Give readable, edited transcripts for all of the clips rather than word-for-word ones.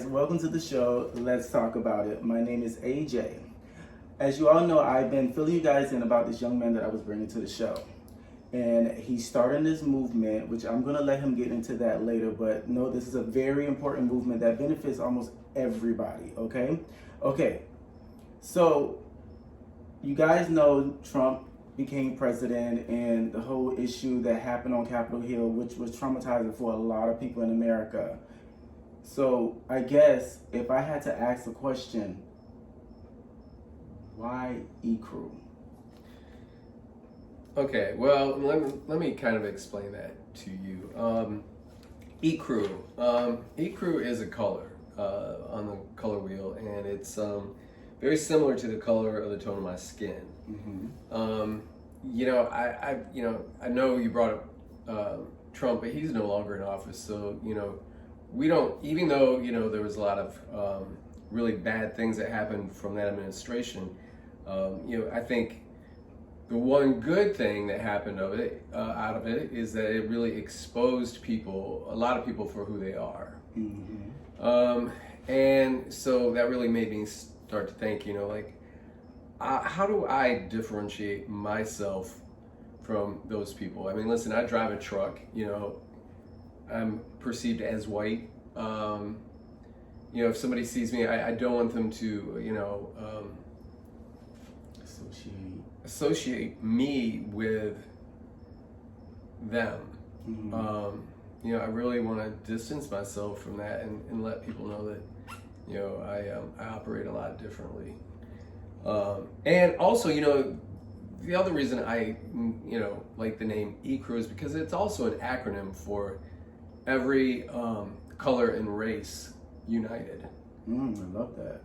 guys, welcome to the show. Let's talk about it. My name is AJ. As you all know, I've been filling you guys in about this young man that I was bringing to the show. And he's starting this movement, which I'm going to let him get into that later. But no, this is a very important movement that benefits almost everybody, okay? Okay, so you guys know Trump became president and the whole issue that happened on Capitol Hill, which was traumatizing for a lot of people in America. So I guess if I had to ask a question, why Ecru? Okay, well, let me kind of explain that to you. Ecru. Ecru is a color on the color wheel, and it's very similar to the color of the tone of my skin. Mm-hmm. I know you brought up Trump, but he's no longer in office, so we don't. Even though there was a lot of really bad things that happened from that administration, I think the one good thing that happened out of it is that it really exposed a lot of people for who they are. Mm-hmm. And so that really made me start to think, how do I differentiate myself from those people? I mean, listen, I drive a truck, I'm perceived as white. If somebody sees me, I don't want them to, associate me with them. Mm-hmm. I really want to distance myself from that and let people know that, I operate a lot differently. And also, the other reason I, like the name Ecru is because it's also an acronym for every color and race united. I love that.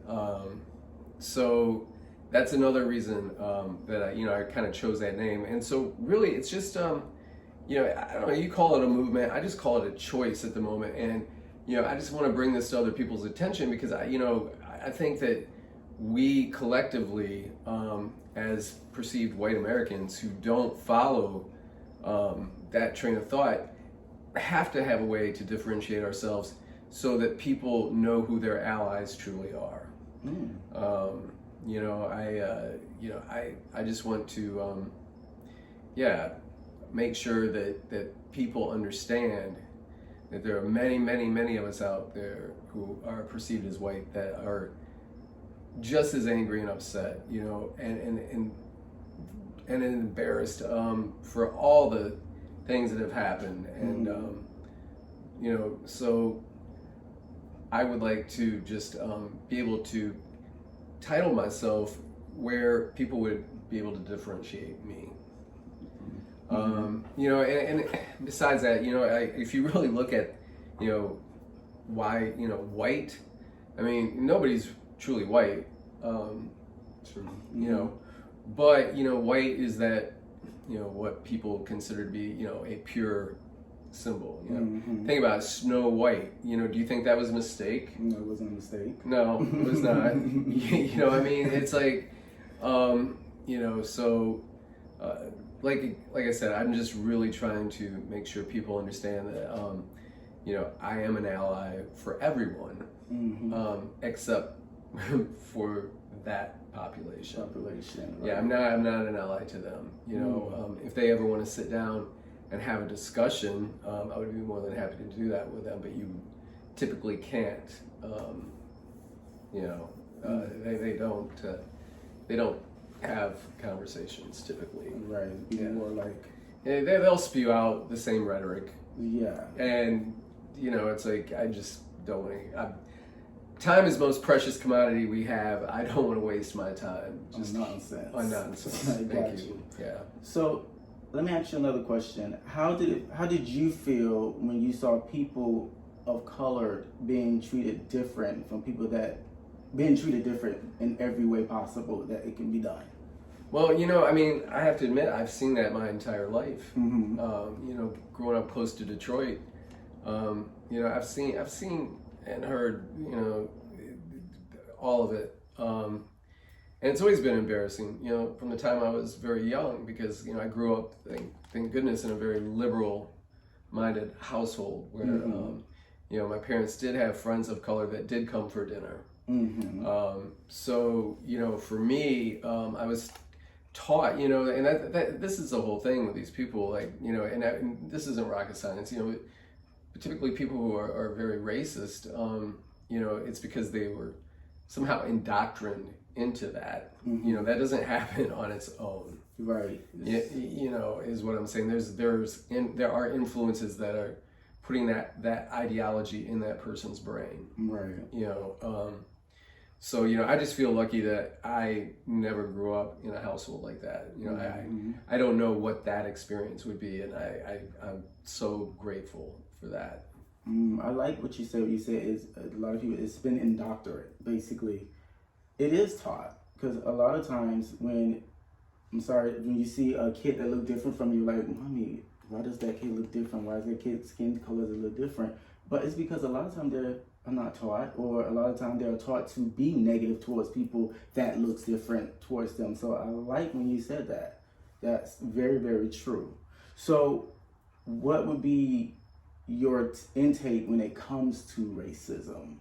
So that's another reason that I kind of chose that name. And so really, it's just I don't know. You call it a movement. I just call it a choice at the moment. And I just want to bring this to other people's attention because I think that we collectively, as perceived white Americans who don't follow that train of thought, have to have a way to differentiate ourselves so that people know who their allies truly are. I just want to, make sure that people understand that there are many, many, many of us out there who are perceived as white that are just as angry and upset, and embarrassed for all the things that have happened, and so I would like to just be able to title myself where people would be able to differentiate me. And besides that, if you really look at, why, white, I mean, nobody's truly white, but, white is that, what people consider to be, a pure symbol. Think about it, Snow White. Do you think that was a mistake? No, it wasn't a mistake. No, it was not. I mean, it's like, so like I said, I'm just really trying to make sure people understand that I am an ally for everyone, except for that population. Right. Yeah, I'm not an ally to them. If they ever want to sit down and have a discussion, I would be more than happy to do that with them, but you typically can't. They don't have conversations typically. Right. More like they'll spew out the same rhetoric. Yeah. And it's like I just don't want to. Time is the most precious commodity we have. I don't want to waste my time just on nonsense. Thank you. Yeah. So let me ask you another question. How did you feel when you saw people of color being treated different from people that being treated different in every way possible that it can be done? Well, I mean, I have to admit, I've seen that my entire life. Growing up close to Detroit, I've seen and heard, all of it. And it's always been embarrassing, from the time I was very young, because, I grew up, thank goodness, in a very liberal-minded household where, You know, my parents did have friends of color that did come for dinner. So, you know, for me, I was taught, you know, and this is the whole thing with these people, like, you know, and this isn't rocket science, you know, typically people who are very racist, you know, it's because they were somehow indoctrined into that. You know, that doesn't happen on its own. Right. You know, is what I'm saying. There are influences that are putting that ideology in that person's brain. Right. You know, so, you know, I just feel lucky that I never grew up in a household like that. You know, I don't know what that experience would be, and I'm so grateful for that. I like what you said. What you said is a lot of people, it's been indoctrinated, basically. It is taught, because a lot of times when you see a kid that look different from you, like, mommy, why does that kid look different? Why is that kid's skin color a little different? But it's because a lot of times they're not taught, or a lot of times they're taught to be negative towards people that looks different towards them. So I like when you said that. That's very, very true. So what would be your intake when it comes to racism?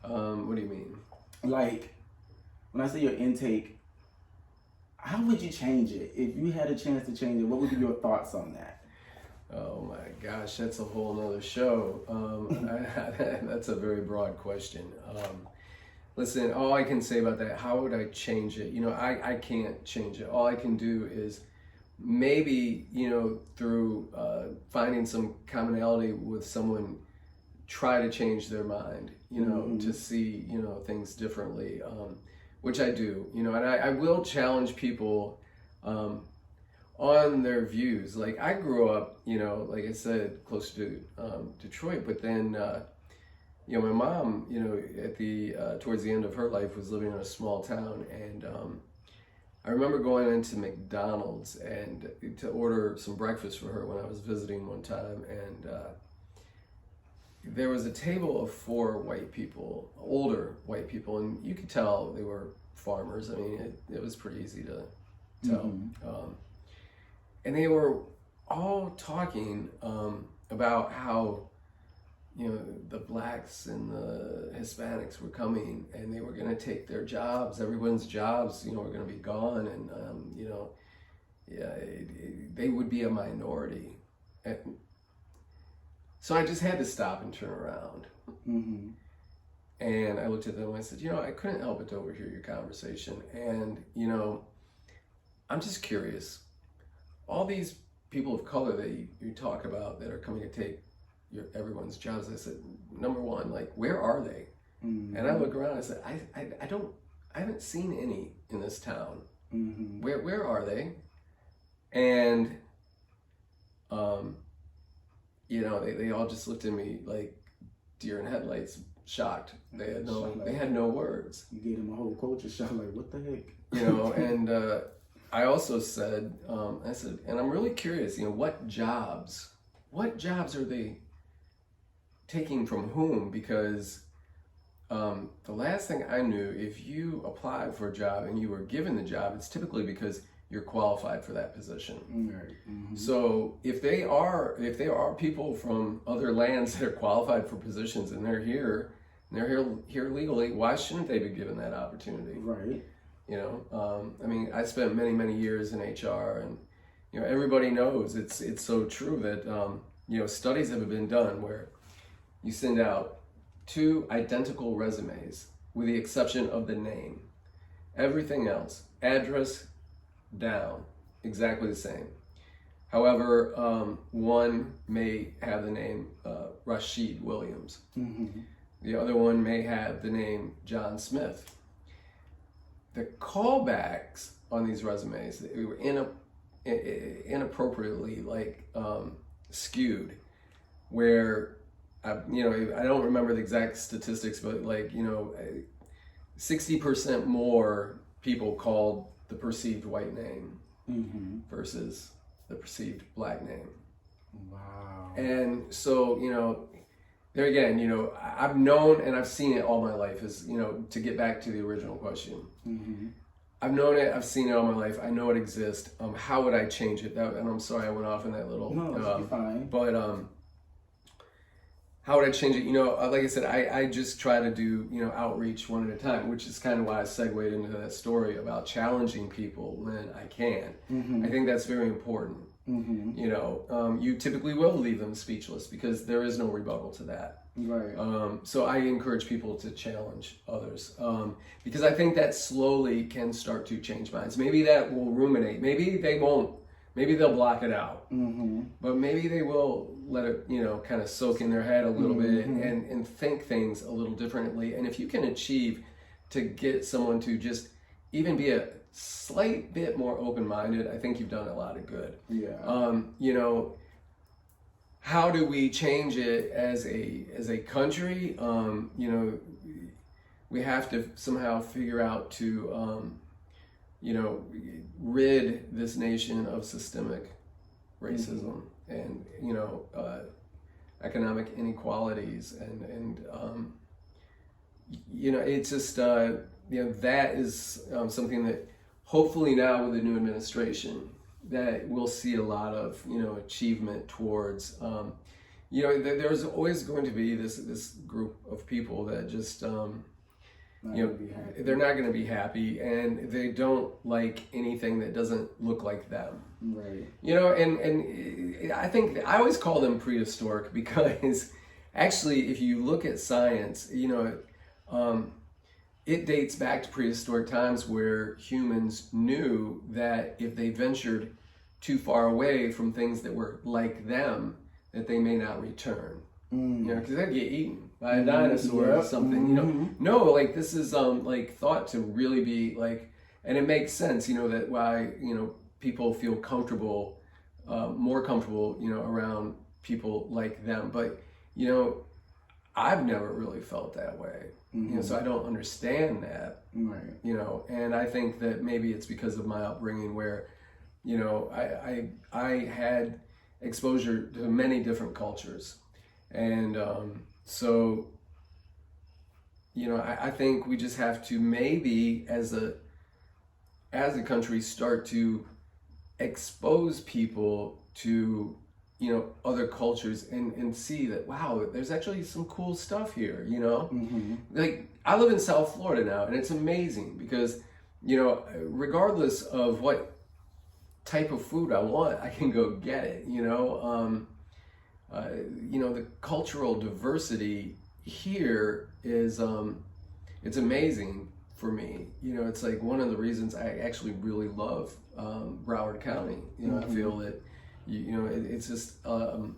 What do you mean? Like, when I say your intake, how would you change it? If you had a chance to change it, what would be your thoughts on that? Oh my gosh, that's a whole nother show. That's a very broad question. Listen, all I can say about that, how would I change it? You know, I can't change it. All I can do is maybe, you know, through finding some commonality with someone, try to change their mind, you know, to see, you know, things differently, which I do, you know, and I will challenge people on their views. Like, I grew up, you know, like I said, close to Detroit, but then, you know, my mom, you know, at the towards the end of her life was living in a small town, and I remember going into McDonald's and to order some breakfast for her when I was visiting one time, and there was a table of 4 white people, older white people, and you could tell they were farmers. I mean, it was pretty easy to tell. And they were all talking about how, you know, the blacks and the Hispanics were coming and they were going to take their jobs. Everyone's jobs, you know, were going to be gone, and you know, yeah, they would be a minority. And so I just had to stop and turn around. And I looked at them and I said, you know, I couldn't help but to overhear your conversation. And, you know, I'm just curious. All these people of color that you talk about that are coming to take everyone's jobs, I said, number one, like, where are they? And I look around and I said, I haven't seen any in this town. Where are they? And, you know, they all just looked at me like deer in headlights, shocked. They had no words. You gave them a whole culture shock, like, what the heck? You know, and I also said, and I'm really curious, you know, what jobs are they taking from whom? Because the last thing I knew, if you applied for a job and you were given the job, it's typically because you're qualified for that position. So if they are people from other lands that are qualified for positions and they're here legally, why shouldn't they be given that opportunity? Right. You know, I mean, I spent many years in HR, and, you know, everybody knows it's so true that, you know, studies have been done where you send out 2 identical resumes with the exception of the name. Everything else, address down, exactly the same. However, one may have the name Rashid Williams. The other one may have the name John Smith. The callbacks on these resumes, they were inappropriately, like, skewed, where, you know, I don't remember the exact statistics, but, like, you know, 60% more people called the perceived white name versus the perceived black name. Wow. And so, you know, there again, you know, I've known and I've seen it all my life, is, you know, to get back to the original question. I've known it, I've seen it all my life, I know it exists. How would I change it? And I'm sorry I went off in that little... No, that's fine. But how would I change it? Like I said, I just try to do, outreach one at a time, which is kind of why I segued into that story about challenging people when I can. I think that's very important. You typically will leave them speechless because there is no rebuttal to that. Right. So I encourage people to challenge others because I think that slowly can start to change minds. Maybe that will ruminate. Maybe they won't. Maybe they'll block it out, but maybe they will let it, kind of soak in their head a little bit and think things a little differently. And if you can achieve to get someone to just even be a slight bit more open-minded, I think you've done a lot of good. Yeah. How do we change it as a country? We have to somehow figure out to rid this nation of systemic racism and economic inequalities and it's just that is something that hopefully now with the new administration that we'll see a lot of achievement towards. There's always going to be this group of people that just they're not going to be happy and they don't like anything that doesn't look like them. Right. And I think I always call them prehistoric because actually if you look at science, it dates back to prehistoric times where humans knew that if they ventured too far away from things that were like them, that they may not return. Because they'd get eaten by a dinosaur or something. No, like this is like thought to really be like, and it makes sense, that why people feel comfortable, more comfortable, around people like them. But I've never really felt that way. So I don't understand that. Right. And I think that maybe it's because of my upbringing where, I had exposure to many different cultures. And so, I think we just have to maybe as a country start to expose people to, other cultures and see that, wow, there's actually some cool stuff here, Like I live in South Florida now and it's amazing because, regardless of what type of food I want, I can go get it, the cultural diversity here is, it's amazing for me. It's like one of the reasons I actually really love Broward County. I feel that, it's just a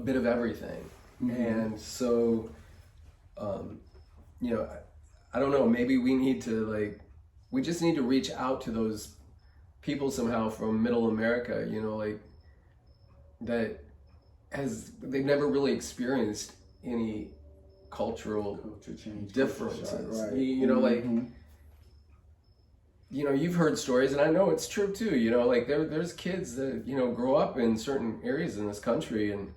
bit of everything. And so, I don't know, maybe we need to we just need to reach out to those people somehow from middle America, that they've never really experienced any culture change, differences. Right. You've heard stories, and I know it's true too. There's kids that grow up in certain areas in this country, and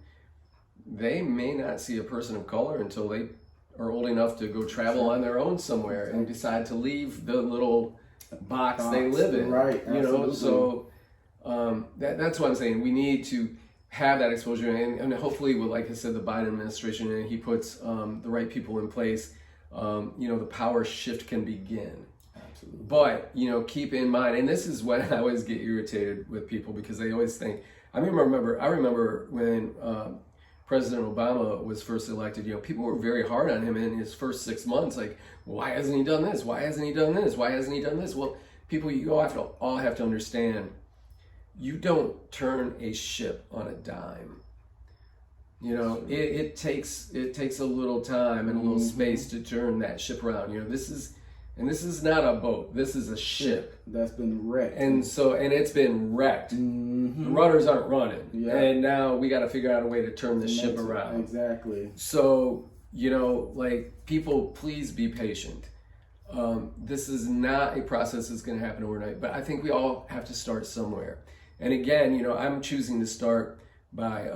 they may not see a person of color until they are old enough to go travel on their own somewhere and decide to leave the little box they live in. Right. So that's what I'm saying. We need to have that exposure, and hopefully with, like I said, the Biden administration, and he puts the right people in place, the power shift can begin. Absolutely. But keep in mind, and this is when I always get irritated with people because they always think. I remember when President Obama was first elected. People were very hard on him in his first 6 months. Like, why hasn't he done this? Why hasn't he done this? Why hasn't he done this? Well, people, you all have to understand. You don't turn a ship on a dime. It takes a little time and a little space to turn that ship around. This is not a boat. This is a ship that's been wrecked. And it's been wrecked. The rudders aren't running. Yeah. And now we got to figure out a way to turn the ship around. Exactly. So, people, please be patient. This is not a process that's going to happen overnight, but I think we all have to start somewhere. And again, I'm choosing to start by,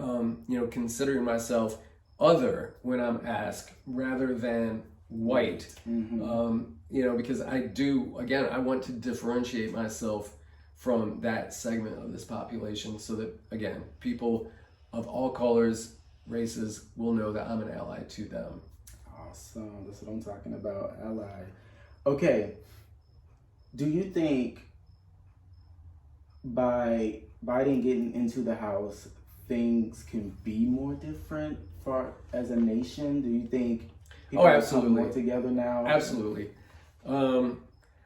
considering myself other when I'm asked rather than white. Because I want to differentiate myself from that segment of this population so that, again, people of all colors races will know that I'm an ally to them. Awesome. That's what I'm talking about. Ally. Okay. Do you think by Biden getting into the House, things can be more different for as a nation? Do you think people will come more together now? Absolutely.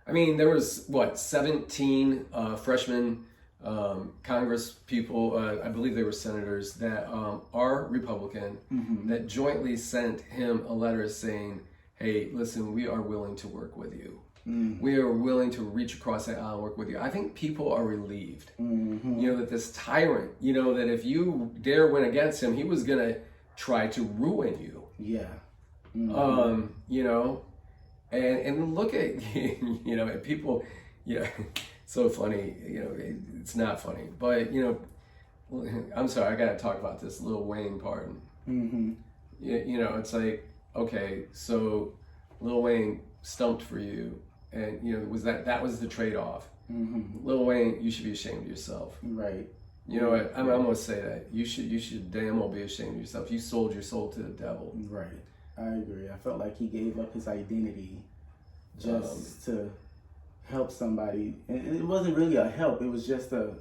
I mean, there was 17 freshman Congress people, I believe they were senators, that are Republican, that jointly sent him a letter saying, hey, listen, we are willing to work with you. We are willing to reach across that aisle and work with you. I think people are relieved, that this tyrant, that if you dare win against him, he was going to try to ruin you. Yeah. And look at, at people, so funny, it's not funny, but, I'm sorry, I got to talk about this Lil Wayne pardon. It's like, okay, so Lil Wayne stumped for you, and, that was the trade-off. Lil Wayne, you should be ashamed of yourself. Right. You know what, I'm going to say that. You should damn well be ashamed of yourself. You sold your soul to the devil. Right. I agree. I felt like he gave up his identity just to help somebody. And it wasn't really a help. It was just a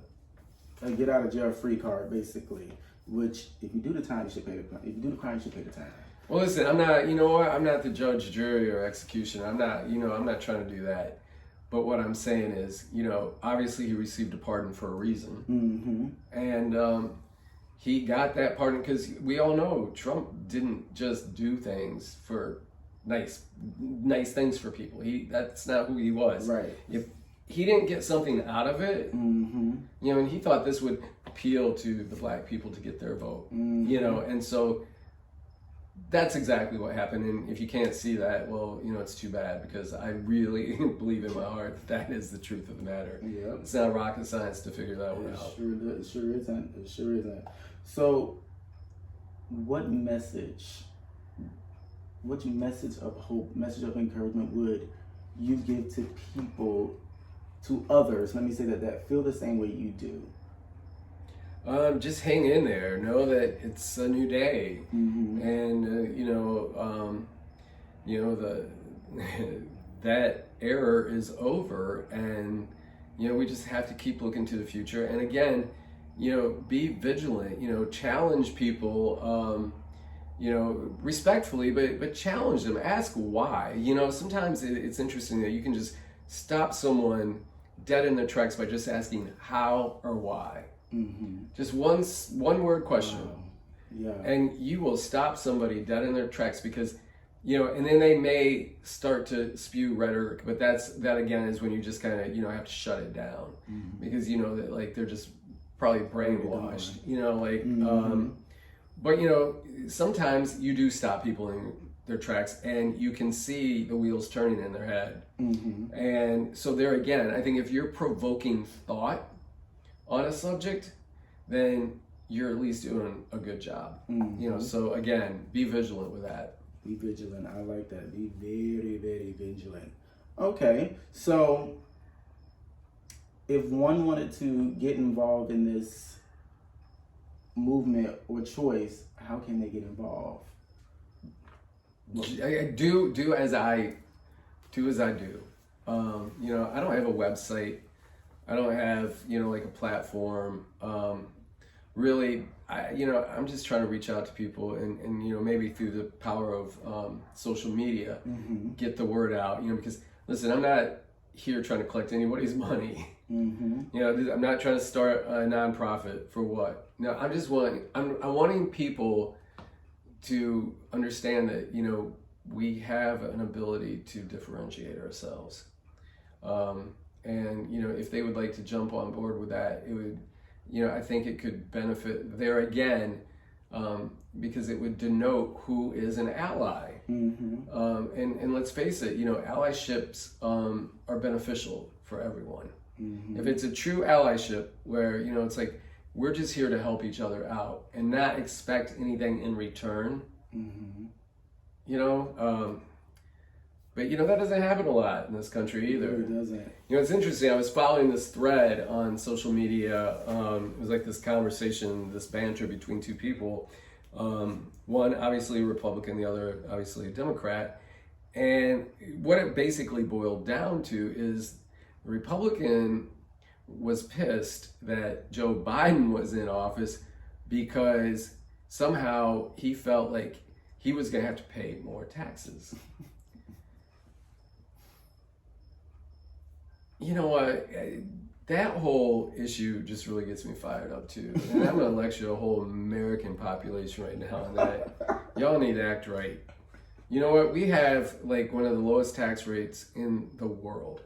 get out of jail free card, basically. Which, if you do the time, you should pay the crime. If you do the crime, you should pay the time. Well, listen, I'm not. You know what? I'm not the judge, jury, or executioner. I'm not. I'm not trying to do that. But what I'm saying is, obviously he received a pardon for a reason, and he got that pardon because we all know Trump didn't just do things for nice things for people. That's not who he was. Right. If he didn't get something out of it, and he thought this would appeal to the black people to get their vote, and so that's exactly what happened. And if you can't see that, well, it's too bad, because I really believe in my heart that is the truth of the matter. Yep. It's not rocket science to figure that one out. It sure isn't. So, what message of hope, message of encouragement would you give to people, to others, let me say that feel the same way you do? Just hang in there. Know that it's a new day, and that era is over, and we just have to keep looking to the future. And again, be vigilant. Challenge people. Respectfully, but challenge them. Ask why. Sometimes it's interesting that you can just stop someone dead in their tracks by just asking how or why. Just one word question. Wow. Yeah. And you will stop somebody dead in their tracks, because and then they may start to spew rhetoric, but that again is when you just kind of have to shut it down, because that like they're just probably brainwashed, but sometimes you do stop people in their tracks, and you can see the wheels turning in their head. And so there again, I think if you're provoking thought on a subject, then you're at least doing a good job. So again, be vigilant with that. Be vigilant. I like that. Be very, very vigilant. Okay, so if one wanted to get involved in this movement or choice, how can they get involved? Do as I do. I don't have a website. I don't have, like a platform. Really, I'm just trying to reach out to people and maybe through the power of social media, get the word out, because listen, I'm not here trying to collect anybody's money. I'm not trying to start a nonprofit for what. No, I'm wanting people to understand that, we have an ability to differentiate ourselves. And, if they would like to jump on board with that, it would, I think it could benefit there again, because it would denote who is an ally. And let's face it, allyships are beneficial for everyone. If it's a true allyship where, it's like, we're just here to help each other out and not expect anything in return, but that doesn't happen a lot in this country either. It doesn't. It's interesting. I was following this thread on social media. It was like this conversation, this banter between two people. One obviously a Republican, the other obviously a Democrat. And what it basically boiled down to is the Republican was pissed that Joe Biden was in office because somehow he felt like he was going to have to pay more taxes. You know what? That whole issue just really gets me fired up too. And I'm going to lecture the whole American population right now on that. Y'all need to act right. You know what? We have like one of the lowest tax rates in the world.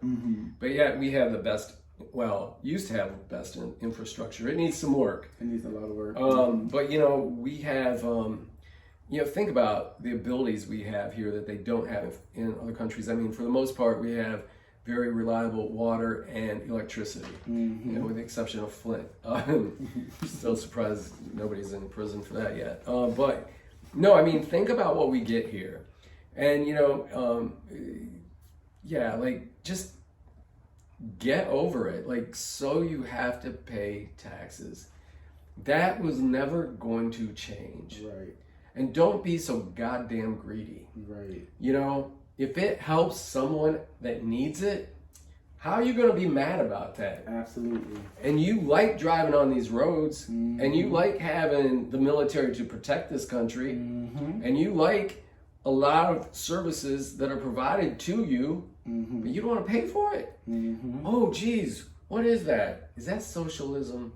But yet we have the best, well, used to have the best infrastructure. It needs some work. It needs a lot of work. But you know, we have, you know, think about the abilities we have here that they don't have in other countries. I mean, for the most part, we have very reliable water and electricity, you know, with the exception of Flint. Still surprised nobody's in prison for that yet. But no, I mean, think about what we get here. And, you know, yeah, like just get over it. Like, so you have to pay taxes. That was never going to change. Right. And don't be so goddamn greedy. Right. You know, if it helps someone that needs it, how are you going to be mad about that? Absolutely. And you like driving on these roads, and you like having the military to protect this country, and you like a lot of services that are provided to you, but you don't want to pay for it. Oh, geez, what is that? Is that socialism?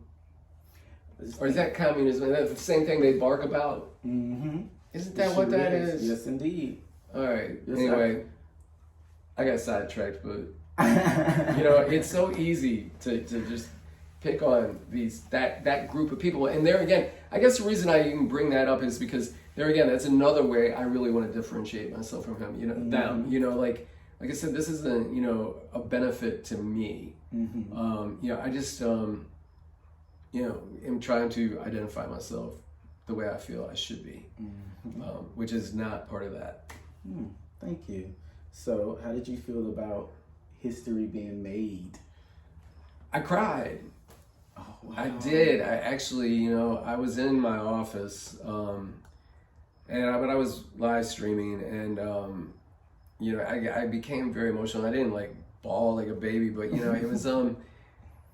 Or is that communism? Is that the same thing they bark about? Isn't that what that is? Yes, indeed. All right. Yes, anyway, I got sidetracked, but you know, it's so easy to just pick on that group of people. And there again, I guess the reason I even bring that up is because there again, that's another way I really want to differentiate myself from him. You know, them. You know, like I said, this isn't, you know, a benefit to me. You know, I just you know, am trying to identify myself the way I feel I should be, which is not part of that. Thank you. So, how did you feel about history being made? I cried. Oh, wow. I did. I actually, you know, I was in my office, but I was live streaming, and you know, I became very emotional. I didn't like bawl like a baby, but you know,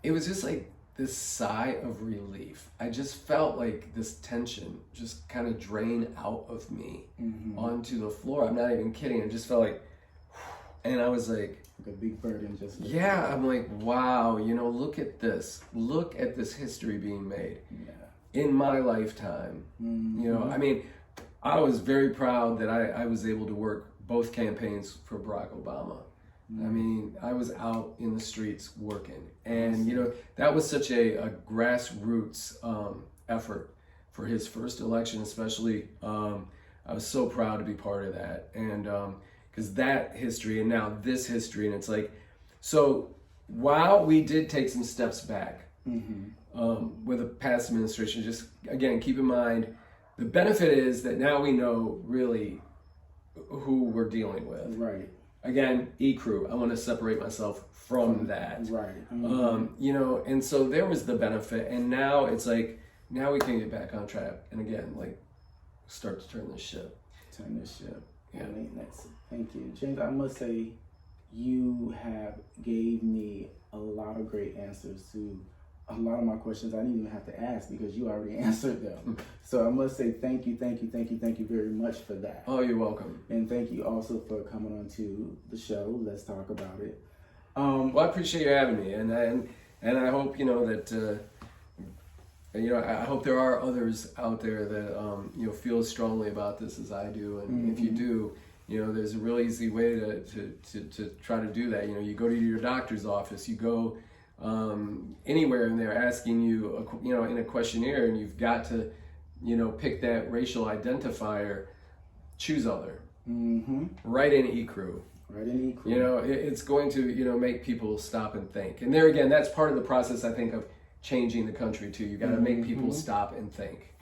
it was just like this sigh of relief. I just felt like this tension just kind of drain out of me onto the floor. I'm not even kidding. I just felt like, and I was like a big burden just. Yeah, I'm like, wow, you know, look at this. Look at this history being made in my lifetime. You know, I mean, I was very proud that I was able to work both campaigns for Barack Obama. I mean, I was out in the streets working, and you know, that was such a grassroots effort for his first election, especially. I was so proud to be part of that, and because that history and now this history, and it's like, so while we did take some steps back with the past administration, just again keep in mind the benefit is that now we know really who we're dealing with. Right. Again, Ecru, I want to separate myself from that. Right. You know, and so there was the benefit, and now it's like, now we can get back on track, and again, like, start to turn this ship. Turn this ship. Yeah. Thank you. James, I must say, you have gave me a lot of great answers to a lot of my questions I didn't even have to ask because you already answered them. So I must say thank you very much for that. Oh, you're welcome. And thank you also for coming on to the show. Let's talk about it. Well, I appreciate you having me, and I hope, you know, that you know, I hope there are others out there that you know, feel as strongly about this as I do, and if you do, you know, there's a real easy way to try to do that. You know, you go to your doctor's office, you go anywhere, and they're asking you, you know, in a questionnaire, and you've got to, you know, pick that racial identifier, choose other. Write in Ecru. Right in Ecru. You know, it's going to, you know, make people stop and think. And there again, that's part of the process, I think, of changing the country too. You got to make people stop and think.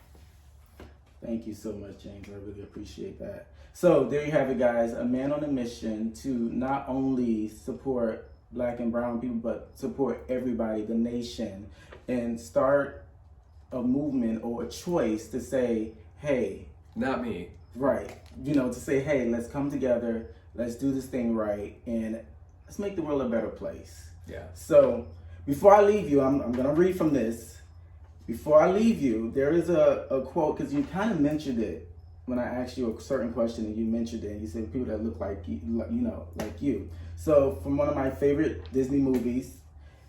Thank you so much, James. I really appreciate that. So there you have it, guys. A man on a mission to not only support Black and brown people, but support everybody, the nation, and start a movement or a choice to say, hey, Not me. right, you know, to say, hey, let's come together, let's do this thing right, and let's make the world a better place. Yeah. So before I leave you, I'm going to read from this. Before I leave you, there is a quote, because you kind of mentioned it when I asked you a certain question, and you mentioned it, and you said people that look like you, like you. So from one of my favorite Disney movies,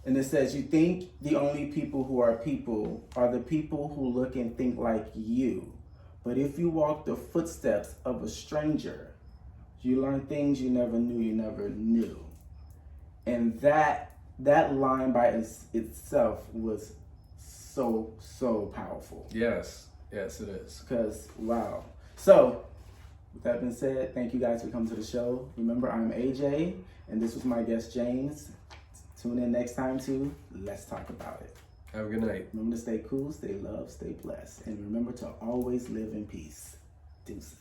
and it says, you think the only people who are people are the people who look and think like you. But if you walk the footsteps of a stranger, you learn things you never knew. And that line by itself was so powerful. Yes, it is. Because, wow. So, with that being said, thank you guys for coming to the show. Remember, I'm AJ, and this was my guest, James. Tune in next time to Let's Talk About It. Have a good night. Remember to stay cool, stay loved, stay blessed. And remember to always live in peace. Deuces.